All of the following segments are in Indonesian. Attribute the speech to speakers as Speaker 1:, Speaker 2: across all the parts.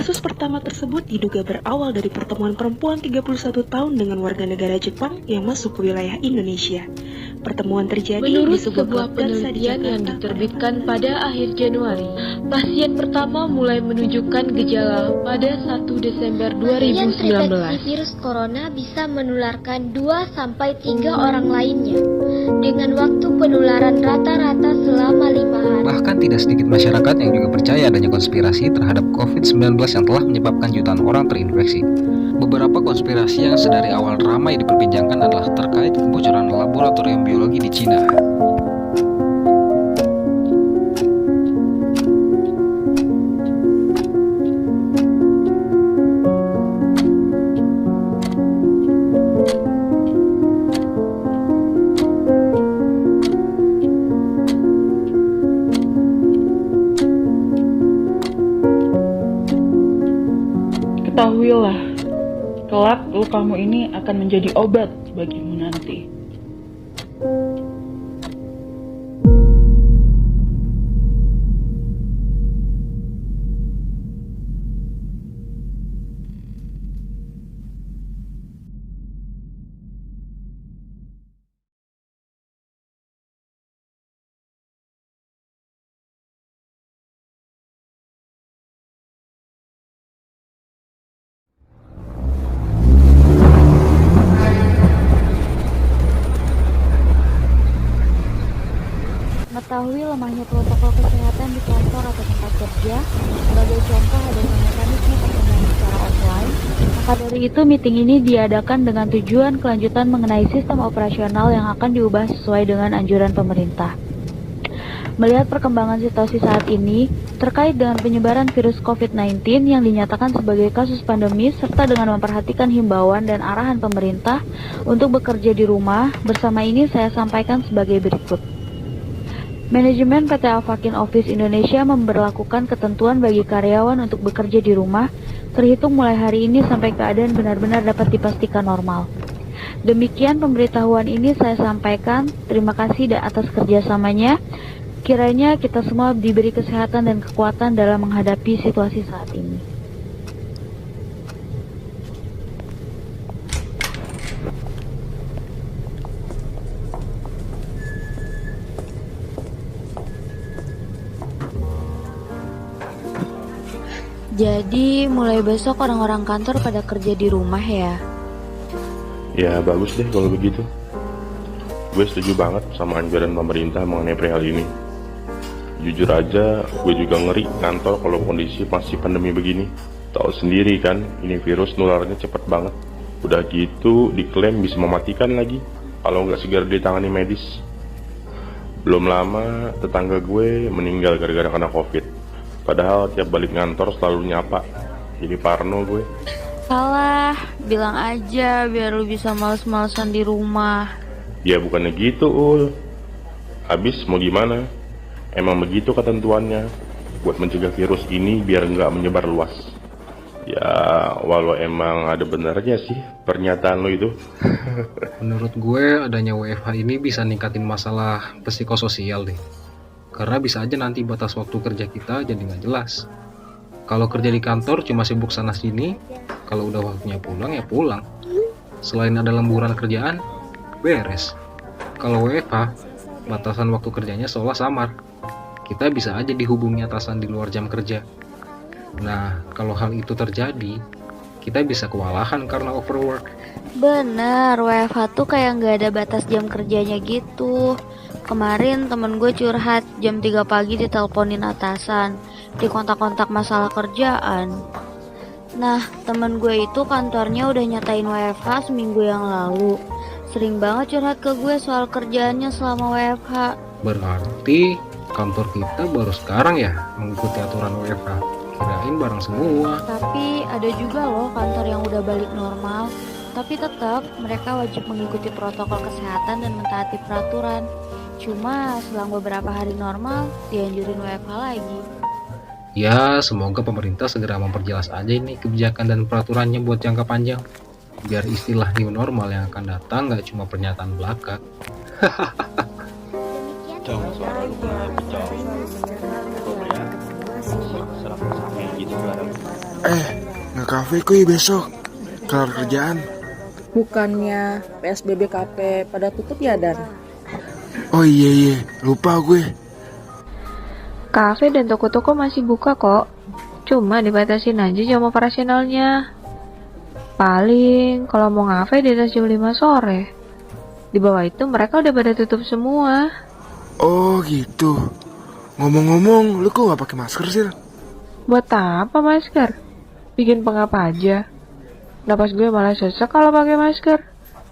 Speaker 1: Kasus pertama tersebut diduga berawal dari pertemuan perempuan 31 tahun dengan warga negara Jepang yang masuk ke wilayah Indonesia. Pertemuan terjadi
Speaker 2: Menurut
Speaker 1: di sebuah
Speaker 2: sebuah
Speaker 1: klub dansa di
Speaker 2: penelitian yang
Speaker 1: Jakarta
Speaker 2: diterbitkan pada akhir Januari, pasien pertama mulai menunjukkan gejala pada 1 Desember
Speaker 3: Pasien terinfeksi
Speaker 2: 2019.
Speaker 3: virus corona bisa menularkan 2-3 orang lainnya dengan waktu penularan rata-rata selama 5 hari.
Speaker 4: Bahkan tidak sedikit masyarakat yang juga percaya adanya konspirasi terhadap COVID-19 yang telah menyebabkan jutaan orang terinfeksi. Beberapa konspirasi yang sedari awal ramai diperbincangkan adalah terkait kebocoran laboratorium biologi di Cina.
Speaker 5: Ketahuilah, kelak lukamu ini akan menjadi obat bagimu nanti.
Speaker 6: Mengetahui lemahnya protokol kesehatan di kantor atau tempat kerja, sebagai contoh adanya mekanisme pertemuan secara offline, maka dari itu meeting ini diadakan dengan tujuan kelanjutan mengenai sistem operasional yang akan diubah sesuai dengan anjuran pemerintah. Melihat perkembangan situasi saat ini, terkait dengan penyebaran virus COVID-19 yang dinyatakan sebagai kasus pandemis serta dengan memperhatikan himbauan dan arahan pemerintah untuk bekerja di rumah, bersama ini saya sampaikan sebagai berikut. Manajemen PT Alfakin Office Indonesia memberlakukan ketentuan bagi karyawan untuk bekerja di rumah, terhitung mulai hari ini sampai keadaan benar-benar dapat dipastikan normal. Demikian pemberitahuan ini saya sampaikan, terima kasih atas kerjasamanya. Kiranya kita semua diberi kesehatan dan kekuatan dalam menghadapi situasi saat ini. Jadi mulai besok orang-orang kantor pada kerja di rumah ya?
Speaker 7: Ya bagus deh kalau begitu. Gue setuju banget sama anjuran pemerintah mengenai perihal ini. Jujur aja, gue juga ngeri kantor kalau kondisi masih pandemi begini. Tahu sendiri kan, ini virus nularnya cepet banget. Udah gitu, diklaim bisa mematikan lagi kalau nggak segera ditangani medis. Belum lama, tetangga gue meninggal gara-gara kena COVID. Padahal tiap balik kantor selalu nyapa. Jadi parno gue.
Speaker 6: Salah, bilang aja biar lu bisa males-malesan di rumah.
Speaker 7: Ya bukannya gitu, Ul. Habis mau gimana? Emang begitu ketentuannya buat mencegah virus ini biar nggak menyebar luas. Ya walau emang ada benarnya sih pernyataan lo itu.
Speaker 4: Menurut gue adanya WFH ini bisa ningkatin masalah psikososial deh. Karena bisa aja nanti batas waktu kerja kita jadi nggak jelas. Kalau kerja di kantor cuma sibuk sana sini, kalau udah waktunya pulang ya pulang. Selain ada lemburan kerjaan, beres. Kalau WFH, batasan waktu kerjanya seolah samar. Kita bisa aja dihubungi atasan di luar jam kerja. Nah, kalau hal itu terjadi, kita bisa kewalahan karena overwork.
Speaker 6: Bener, WFH tuh kayak nggak ada batas jam kerjanya gitu. Kemarin temen gue curhat jam 3 pagi diteleponin atasan, dikontak-kontak masalah kerjaan. Nah, temen gue itu kantornya udah nyatain WFH seminggu yang lalu. Sering banget curhat ke gue soal kerjaannya selama WFH.
Speaker 4: Berarti kantor kita baru sekarang ya mengikuti aturan WFH. Kirain bareng semua.
Speaker 6: Tapi ada juga loh kantor yang udah balik normal. Tapi tetap mereka wajib mengikuti protokol kesehatan dan mentaati peraturan. Cuma selang beberapa hari normal dianjurin WFH lagi.
Speaker 4: Ya, semoga pemerintah segera memperjelas aja ini kebijakan dan peraturannya buat jangka panjang. Biar istilah new normal yang akan datang nggak cuma pernyataan belaka.
Speaker 8: Nge-cafe kuy besok. Kelar kerjaan.
Speaker 9: Bukannya PSBB KP pada tutup ya, Dan?
Speaker 8: Oh iya, lupa gue.
Speaker 2: Kafe dan toko-toko masih buka kok. Cuma dibatasin aja jam operasionalnya. Paling kalau mau ngafe di atas jam 5 sore. Di bawah itu mereka udah pada tutup semua.
Speaker 8: Oh gitu. Ngomong-ngomong, lu kok gak pakai masker sih?
Speaker 2: Buat apa masker? Bikin pengap aja. Napas gue malah sesak kalau pakai masker.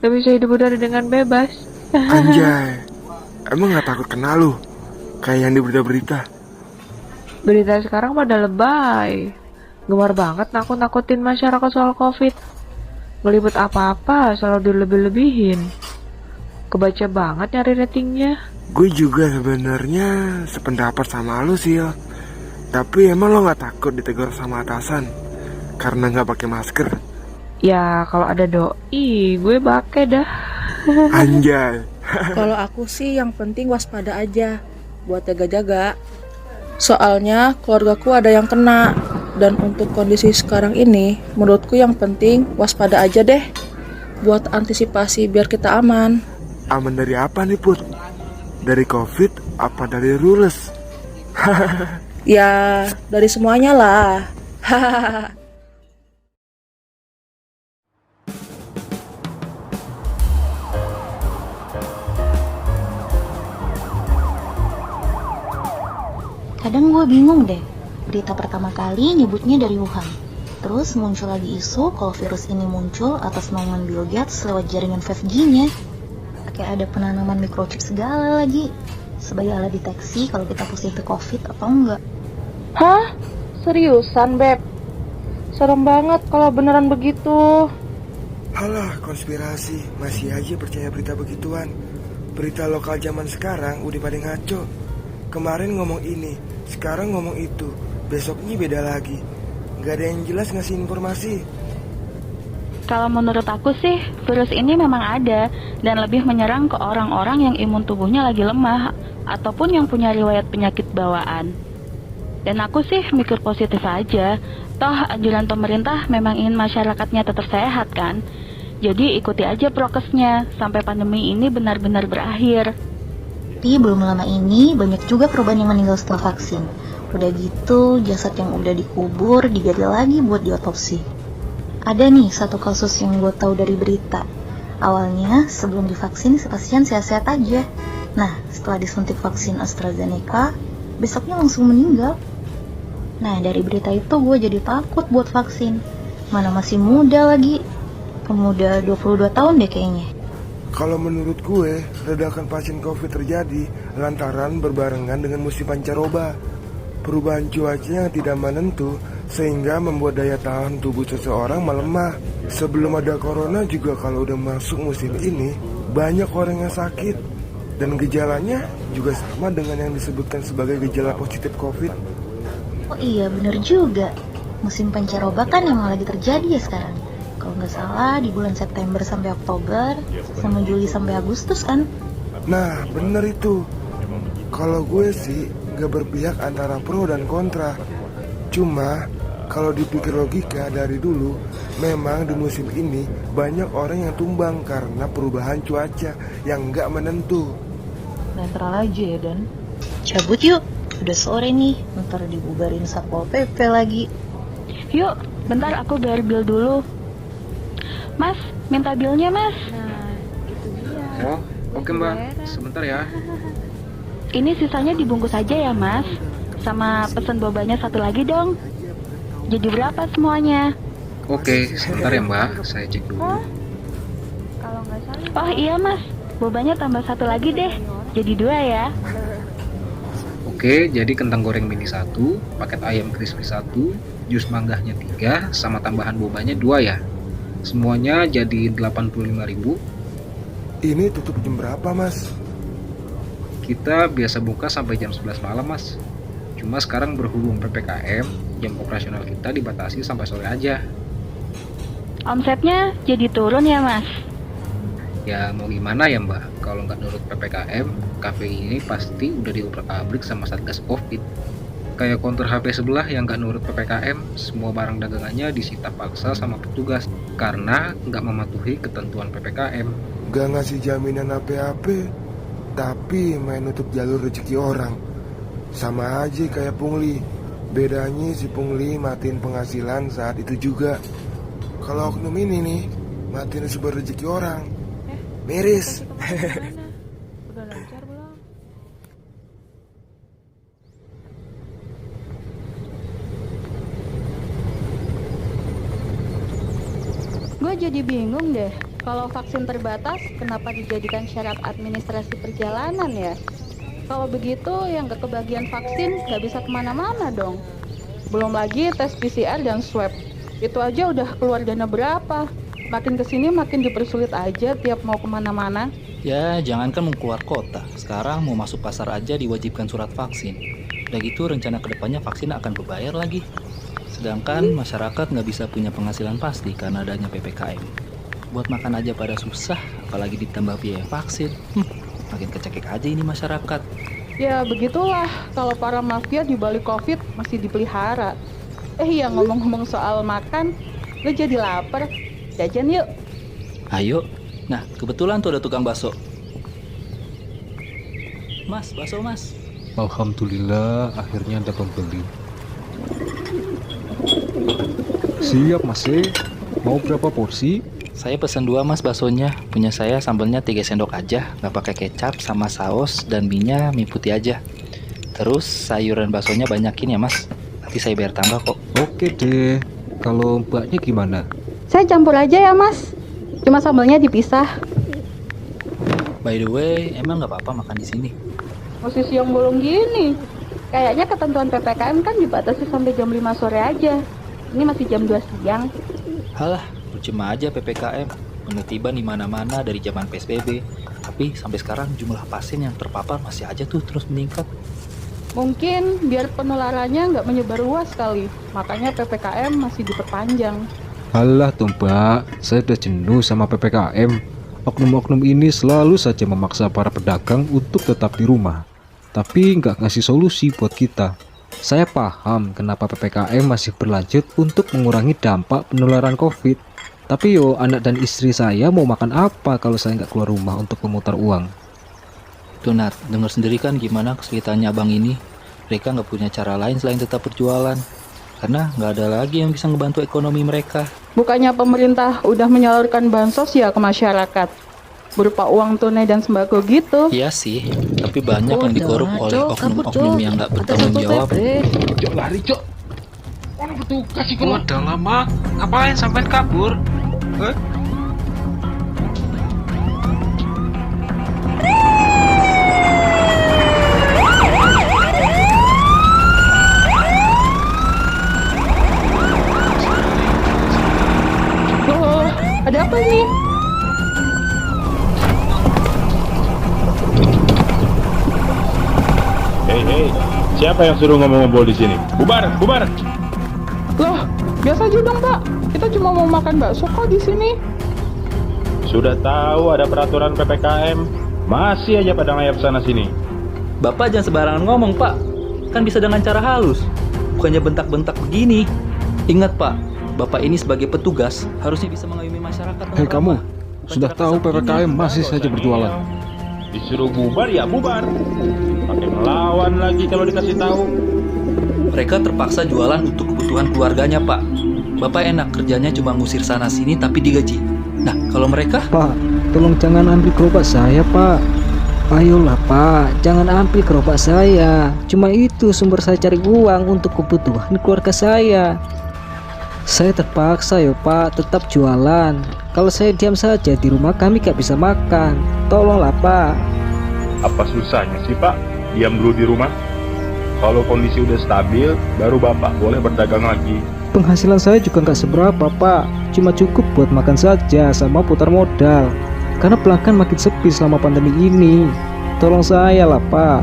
Speaker 2: Gak bisa hidup udara dengan bebas.
Speaker 8: Anjay. Emang gak takut kena lu? Kayak yang di berita-berita.
Speaker 2: Berita sekarang pada lebay. Gemar banget nakut-nakutin masyarakat soal COVID. Ngeliput apa-apa selalu dilebih-lebihin. Kebaca banget nyari ratingnya.
Speaker 8: Gue juga sebenarnya sependapat sama lu sih. Tapi emang lo gak takut ditegur sama atasan karena gak pakai masker?
Speaker 2: Ya kalau ada doi gue pakai dah.
Speaker 8: Anjay.
Speaker 9: Kalau aku sih yang penting waspada aja, buat jaga-jaga. Soalnya keluargaku ada yang kena. Dan untuk kondisi sekarang ini, menurutku yang penting waspada aja deh. Buat antisipasi biar kita aman.
Speaker 8: Aman dari apa nih Put? Dari COVID apa dari rules?
Speaker 9: Ya, dari semuanya lah. Hahaha.
Speaker 10: Kadang gue bingung deh, berita pertama kali nyebutnya dari Wuhan. Terus muncul lagi isu kalau virus ini muncul atas naungan Bill Gates lewat jaringan 5G-nya. Kayak ada penanaman microchip segala lagi, sebagai alat deteksi kalau kita positif COVID atau enggak.
Speaker 5: Hah? Seriusan, Beb? Serem banget kalau beneran begitu.
Speaker 8: Alah, konspirasi. Masih aja percaya berita begituan. Berita lokal zaman sekarang udah pada ngaco. Kemarin ngomong ini, sekarang ngomong itu, besoknya beda lagi. Gak ada yang jelas ngasih informasi.
Speaker 6: Kalau menurut aku sih, virus ini memang ada dan lebih menyerang ke orang-orang yang imun tubuhnya lagi lemah ataupun yang punya riwayat penyakit bawaan. Dan aku sih mikir positif aja. Toh anjuran pemerintah memang ingin masyarakatnya tetap sehat kan. Jadi ikuti aja prokesnya sampai pandemi ini benar-benar berakhir.
Speaker 10: Tapi belum lama ini banyak juga korban yang meninggal setelah vaksin. Udah gitu jasad yang udah dikubur digali lagi buat diotopsi. Ada nih satu kasus yang gue tahu dari berita. Awalnya sebelum divaksin si pasien sehat-sehat aja. Nah setelah disuntik vaksin AstraZeneca, besoknya langsung meninggal. Nah dari berita itu gue jadi takut buat vaksin. Mana masih muda lagi. Pemuda 22 tahun deh kayaknya.
Speaker 8: Kalau menurut gue, ledakan pasien COVID terjadi lantaran berbarengan dengan musim pancaroba. Perubahan cuaca yang tidak menentu sehingga membuat daya tahan tubuh seseorang melemah. Sebelum ada corona juga kalau udah masuk musim ini, banyak orang yang sakit. Dan gejalanya juga sama dengan yang disebutkan sebagai gejala positif COVID.
Speaker 10: Oh iya bener juga. Musim pancaroba kan emang lagi terjadi ya sekarang. Kalau nggak salah di bulan September sampai Oktober, sama Juli sampai Agustus kan?
Speaker 8: Nah bener itu. Kalau gue sih gak berpihak antara pro dan kontra. Cuma kalau dipikir logika dari dulu, memang di musim ini banyak orang yang tumbang karena perubahan cuaca yang gak menentu.
Speaker 5: Netral aja ya, Dan.
Speaker 10: Cabut yuk, udah sore nih, ntar dibubarin Satpol PP lagi.
Speaker 6: Yuk, Bentar, aku bayar bil dulu. Mas, minta bilnya, Mas.
Speaker 2: Nah, itu dia.
Speaker 4: Oh, oke Mbak. Sebentar ya.
Speaker 6: Ini sisanya dibungkus aja ya, Mas. Sama pesen bobanya satu lagi dong. Jadi berapa semuanya?
Speaker 4: Oke, sebentar ya Mbak. Saya cek dulu.
Speaker 2: Kalau nggak salah.
Speaker 6: Oh iya, Mas. Bobanya tambah satu lagi deh. Jadi 2 ya.
Speaker 4: Oke, jadi kentang goreng mini 1, paket ayam crispy 1, jus manggahnya 3, sama tambahan bobanya 2 ya. Semuanya jadi 85.000.
Speaker 8: Ini tutup jam berapa, Mas?
Speaker 4: Kita biasa buka sampai jam 11 malam, Mas. Cuma sekarang berhubung PPKM, jam operasional kita dibatasi sampai sore aja.
Speaker 6: Omsetnya jadi turun ya, Mas?
Speaker 4: Ya mau gimana ya Mbak, kalau nggak nurut PPKM, kafe ini pasti udah diobrak-abrik sama Satgas Covid. Kayak counter HP sebelah yang nggak nurut PPKM, semua barang dagangannya disita paksa sama petugas karena nggak mematuhi ketentuan PPKM.
Speaker 8: Gak ngasih jaminan apa-apa, tapi main nutup jalur rezeki orang. Sama aja kayak pungli. Bedanya si pungli matiin penghasilan saat itu juga. Kalau oknum ini nih, matiin sumber rezeki orang. Miris.
Speaker 2: Udah lancar belum?
Speaker 6: Gue jadi bingung deh. Kalau vaksin terbatas, kenapa dijadikan syarat administrasi perjalanan ya? Kalau begitu, yang gak kebagian vaksin gak bisa kemana-mana dong. Belum lagi tes PCR dan swab. Itu aja udah keluar dana berapa? Makin kesini makin dipersulit aja tiap mau kemana-mana.
Speaker 11: Ya, jangankan mau keluar kota. Sekarang mau masuk pasar aja diwajibkan surat vaksin. Udah gitu rencana kedepannya vaksin akan berbayar lagi. Sedangkan masyarakat nggak bisa punya penghasilan pasti karena adanya PPKM. Buat makan aja pada susah, apalagi ditambah biaya vaksin. Makin kecekek aja ini masyarakat.
Speaker 6: Ya begitulah kalau para mafia di balik Covid masih dipelihara. Ya ngomong-ngomong soal makan, lo jadi lapar. Jajan yuk.
Speaker 11: Ayo. Nah, kebetulan tuh ada tukang bakso. Mas, bakso mas.
Speaker 4: Alhamdulillah, akhirnya ada pembeli. Siap Mas. Mau berapa porsi?
Speaker 11: Saya pesan 2 mas baksonya. Punya saya sambelnya 3 sendok aja, nggak pakai kecap sama saus, dan mie-nya mie putih aja. Terus sayuran baksonya banyakin ya mas. Nanti saya bayar tambah kok.
Speaker 4: Oke deh. Kalau mbaknya gimana?
Speaker 6: Saya campur aja ya mas. Cuma sambelnya dipisah.
Speaker 11: By the way, emang nggak apa-apa makan di sini?
Speaker 6: Masih siang bolong gini. Kayaknya ketentuan PPKM kan dibatasi sampai jam 5 sore aja. Ini masih jam 2 siang.
Speaker 11: Halah, percuma aja PPKM. Penertiban di mana-mana dari zaman PSBB. Tapi sampai sekarang jumlah pasien yang terpapar masih aja tuh terus meningkat.
Speaker 6: Mungkin biar penularannya nggak menyebar luas kali. Makanya PPKM masih diperpanjang.
Speaker 4: Alah tuh Mbak, saya udah jenuh sama PPKM. Oknum-oknum ini selalu saja memaksa para pedagang untuk tetap di rumah, tapi nggak ngasih solusi buat kita. Saya paham kenapa PPKM masih berlanjut untuk mengurangi dampak penularan COVID. Tapi yo, anak dan istri saya mau makan apa kalau saya nggak keluar rumah untuk memutar uang?
Speaker 11: Tuh Nat, denger sendiri kan gimana kesulitannya abang ini. Mereka nggak punya cara lain selain tetap berjualan. Karena nggak ada lagi yang bisa ngebantu ekonomi mereka.
Speaker 6: Bukannya pemerintah udah menyalurkan bansos ya ke masyarakat? Berupa uang tunai dan sembako gitu.
Speaker 11: Iya sih, tapi banyak yang dikorup oleh oknum-oknum yang nggak bertanggung jawab.
Speaker 4: Cok lari cok. Mana petugas sih kalau udah lama? Ngapain sampai kabur?
Speaker 6: Ada apa nih?
Speaker 7: Hei, siapa yang suruh ngomong-ngomong di sini? Bubar, bubar!
Speaker 6: Loh, biasa aja dong Pak. Kita cuma mau makan bakso kok di sini.
Speaker 7: Sudah tahu ada peraturan PPKM, masih aja pada ngayap sana sini.
Speaker 11: Bapak jangan sembarangan ngomong Pak. Kan bisa dengan cara halus, bukannya bentak-bentak begini. Ingat Pak, Bapak ini sebagai petugas harusnya bisa mengayomi masyarakat.
Speaker 4: Hei kamu, sudah tahu PPKM masih saja berjualan.
Speaker 7: Disuruh bubar ya bubar. Pakai melawan lagi kalau dikasih tahu.
Speaker 11: Mereka terpaksa jualan untuk kebutuhan keluarganya Pak. Bapak enak kerjanya cuma ngusir sana sini tapi digaji. Nah, kalau mereka?
Speaker 12: Pak, tolong jangan ambil gerobak saya, Pak. Ayolah, Pak, jangan ambil gerobak saya. Cuma itu sumber saya cari uang untuk kebutuhan keluarga saya. Saya terpaksa ya, Pak, tetap jualan. Kalau saya diam saja di rumah kami gak bisa makan. Tolonglah, Pak.
Speaker 7: Apa susahnya sih, Pak? Diam dulu di rumah. Kalau kondisi udah stabil, baru Bapak boleh berdagang lagi.
Speaker 12: Penghasilan saya juga nggak seberapa, Pak. Cuma cukup buat makan saja sama putar modal. Karena pelanggan makin sepi selama pandemi ini. Tolong saya lah, Pak.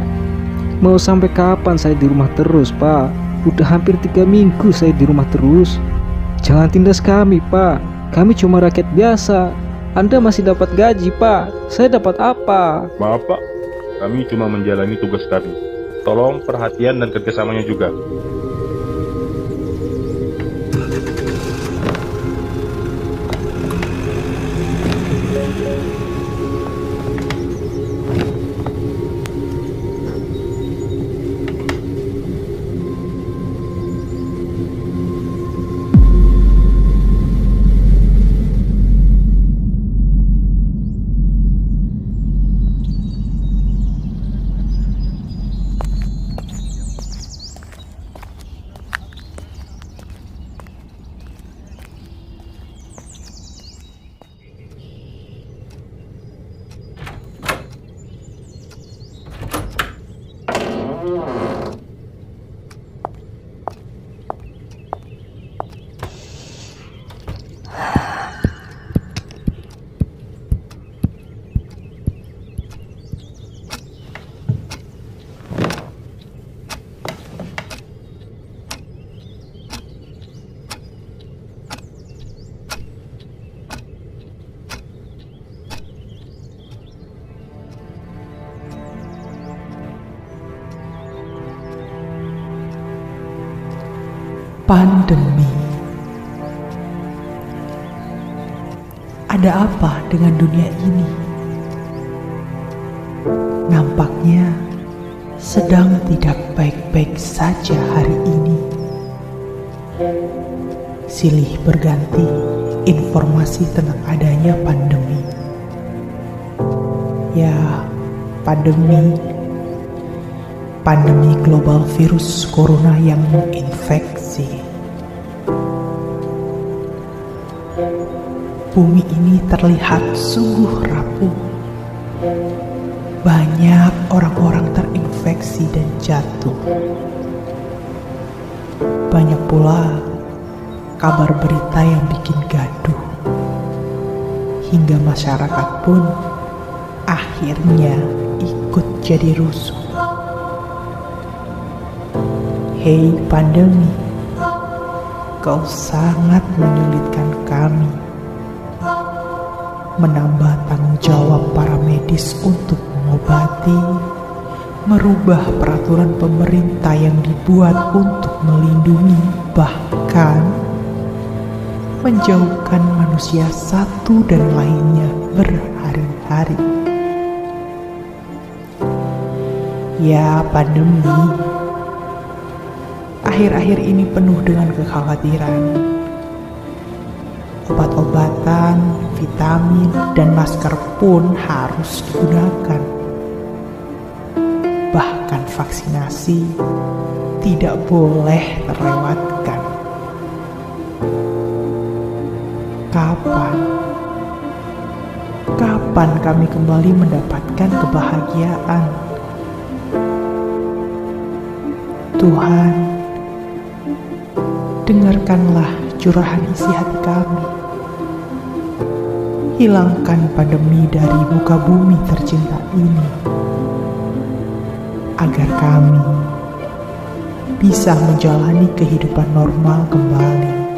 Speaker 12: Mau sampai kapan saya di rumah terus, Pak? Udah hampir 3 minggu saya di rumah terus. Jangan tindas kami, Pak. Kami cuma rakyat biasa. Anda masih dapat gaji, Pak. Saya dapat apa?
Speaker 7: Maaf, Pak. Kami cuma menjalani tugas kami. Tolong perhatian dan kerjasamanya juga.
Speaker 13: Pandemi. Ada apa dengan dunia ini? Nampaknya sedang tidak baik-baik saja hari ini. Silih berganti informasi tentang adanya pandemi. Ya, pandemi global virus corona yang menginfeksi. Bumi ini terlihat sungguh rapuh. Banyak orang-orang terinfeksi dan jatuh. Banyak pula kabar berita yang bikin gaduh. Hingga masyarakat pun akhirnya ikut jadi rusuh. Hei pandemi, kau sangat menyulitkan kami. Menambah tanggung jawab para medis untuk mengobati, merubah peraturan pemerintah yang dibuat untuk melindungi, bahkan menjauhkan manusia satu dan lainnya berhari-hari. Ya, pandemi akhir-akhir ini penuh dengan kekhawatiran. Obat-obatan, vitamin, dan masker pun harus digunakan. Bahkan vaksinasi tidak boleh terlewatkan. Kapan kami kembali mendapatkan kebahagiaan? Tuhan, dengarkanlah curahan isi hati kami. Hilangkan pandemi dari muka bumi tercinta ini, agar kami bisa menjalani kehidupan normal kembali.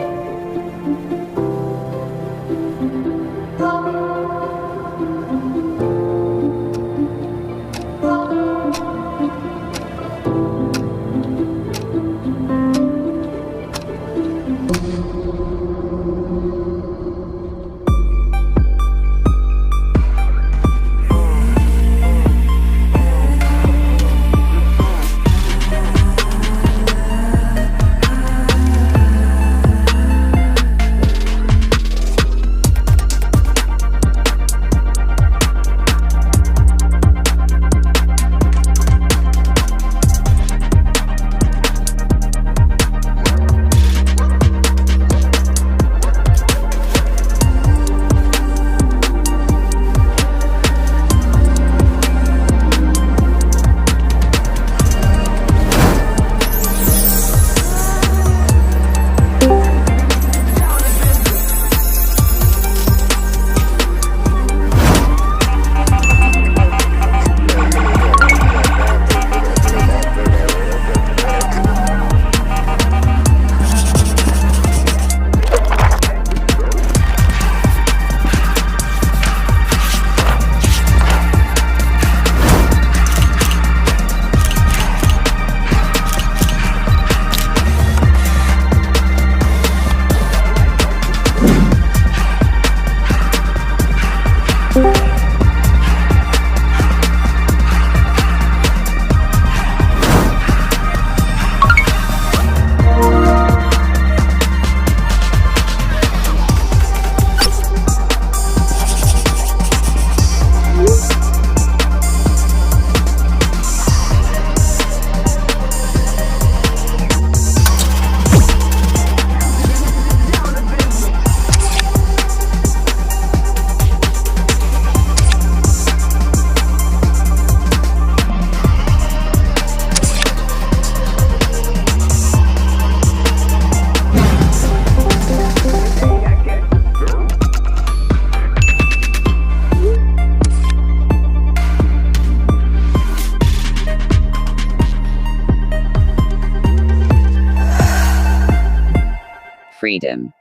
Speaker 14: freedom.